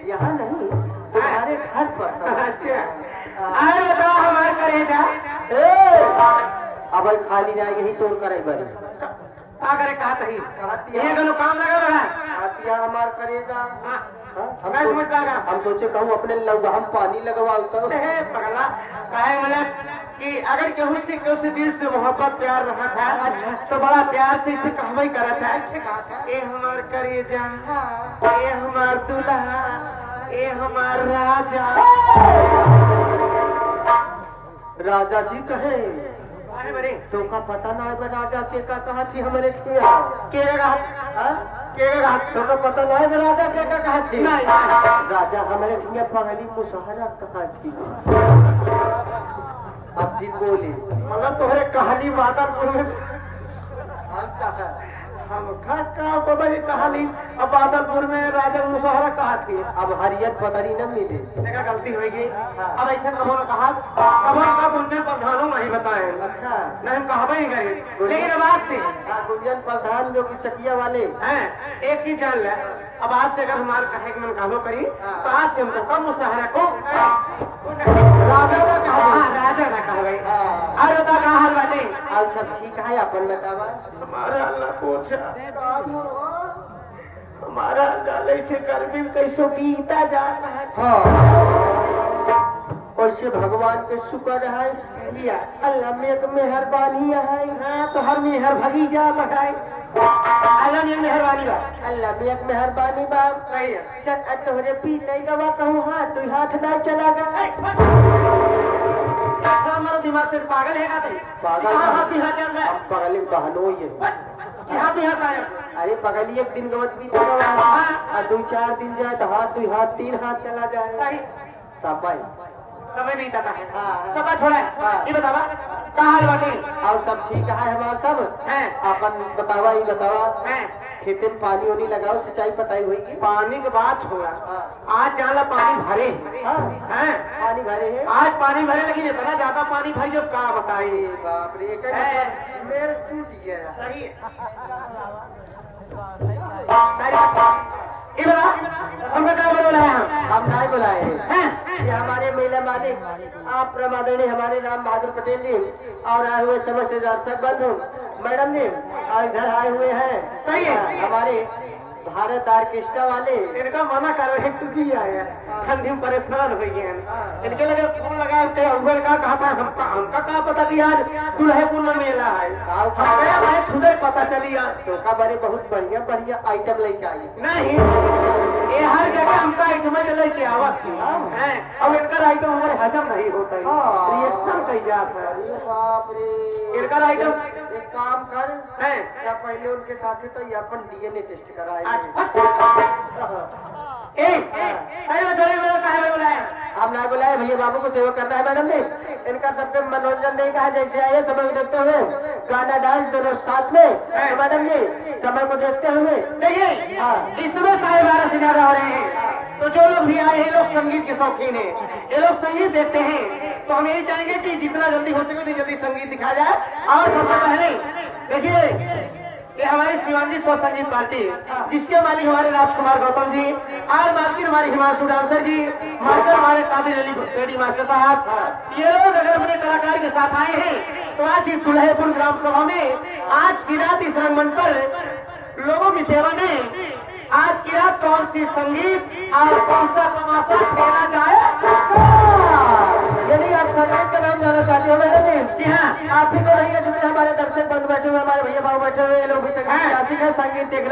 यहाँ नहीं, तुम्हारे घर पर। अच्छा अरे बताओ हमारे करेगा अब खाली ना यही तोड़ कर बड़ी का करे कहा तही ये दोनों काम लगा रहा हाथिया हमार करेगा। मैं समझ पाएगा। हम सोचे कहूँ अपने लग हम पानी लगवाओ तो पगला काहे मतलब कि अगर केहू से दिल से मोहब्बत प्यार रहा था अच्छा तो बड़ा प्यार से इसे कहवाई करा था ये हमार करेजा ये हमार दूल्हा ये हमार राजा। राजा जी कहे तो का पता ना है राजा के का कहा थी हमारे के तो का पता ना है राजा के का कहा थी राजा हमारे पहली मुसहरा कहा थी। अब जी बोली मतलब तुम्हारे कहानी बादलपुर में हम बड़ी कहानी अब बादलपुर में राजा मुसहरा कहा थी। अब हरियत पतरी न मिले देखा गलती होगी। अब ऐसा कहो ना कहा अब उनके प्रधानों नहीं बताए अच्छा नहीं हम कहा नहीं करें लेकिन अब आज से गुंजन प्रधान जो की चकिया वाले हैं एक चीज जान ले अब आज से अगर हमारे कहे कि मन कालो करी तो आज से हमको कम मुसहरा को राजा ना कहा भाई और बता कहा हाल बाटे और सब ठीक है अपन बतावा हमारा अल्लाह पूछा हमारा गाले से गर्मी कैसे बीता जाता है। वैसे भगवान के शुक्र है अल्लाह में एक मेहरबानी है। हाँ तो हर मेहर भगी जा है अल्लाह में मेहरबानी बा अल्लाह में एक मेहरबानी बा सही है। चल तोहरे पी नहीं गवा कहूँ हाथ तू हाथ नहीं चला गया हमारा दिमाग से पागल है पागल पगली बहनो ये अरे पगली एक दिन गवत भी दो चार दिन जाए तो हाथ दो हाथ तीन हाथ चला जाए सब भाई समय नहीं जाता है सब छोड़ा ये बतावा कहा हाल बाटे और सब ठीक है हमारा सब है अपन बतावा ये बतावा है खेते में पानी वानी लगाओ सिंचाई पताई होगी पानी के बाद छोड़ा आज जाला पानी भरे हैं पानी भरे है आज पानी भरे लेकिन इतना ज्यादा पानी भरी जब कहा बताइए बाप रे मेल टूट गया। सही हमने क्या बुलाया हम नहीं बुलाए हैं ये हमारे महिला मालिक आप प्रमादरणीय हमारे राम बहादुर पटेल जी और आए हुए समस्त दर्शक बंधु मैडम जी इधर आए हुए हैं। सही है हमारे भारत ऑर्केस्ट्रा वाले इनका मना कर रहे तुझी आया ठंडी में परेशान हो गए इनके लगे फूल लगाते उबर का कहा था हमका कहा पता कि आज दुल्हेपुर में मेला है खुद पता चली आज तो का बड़े बहुत बढ़िया बढ़िया आइटम लेके आई नहीं ये हर जगह हमका आइटम लेके आवत है और इनका आइटम हमारे हजम नहीं होता है रिएक्शन कही जात है। बाप रे इनका आइटम एक काम कर है या पहले उनके साथ तो ये अपन डीएनए टेस्ट कराए हम ना बुलाए भैया बाबू को सेवा करना है मैडम जी इनका सबके मनोरंजन देगा जैसे आए समय को देखते हुए गाना डांस दोनों साथ में तो मैडम जी समय को देखते हुए देखिए इस समय 12:30 से ज्यादा हो रहे हैं तो जो लोग भी आए हैं लोग संगीत के शौकीन है ये लोग संगीत देखते हैं तो हम यही चाहेंगे कि जितना जल्दी हो सके जल्दी संगीत दिखाया जाए। और सबसे पहले देखिए ये हमारी शिवांगी स्व संगीत पार्टी जिसके मालिक हमारे राजकुमार गौतम जी और मास्टर हमारे हिमांशु डांसर जी मास्टर हमारे कादिर अली बेडी मास्टर साहब ये लोग अगर अपने कलाकार के साथ आए हैं तो आज इस दुल्हेपुर ग्राम सभा में आज की रात इस रंगमंच पर लोगों की सेवा में आज की रात कौन सी संगीत और कौन सा तमाशा खेला जाए। यदि आप संगीत का नाम जाना चाहते हो मैडम जी जी हाँ आप भी तो नहीं है जितने हमारे दर्शक बंधु बैठे हुए हमारे भैया बाबू बैठे हुए लोग भी संगीत क्लासिक है संगीत देखना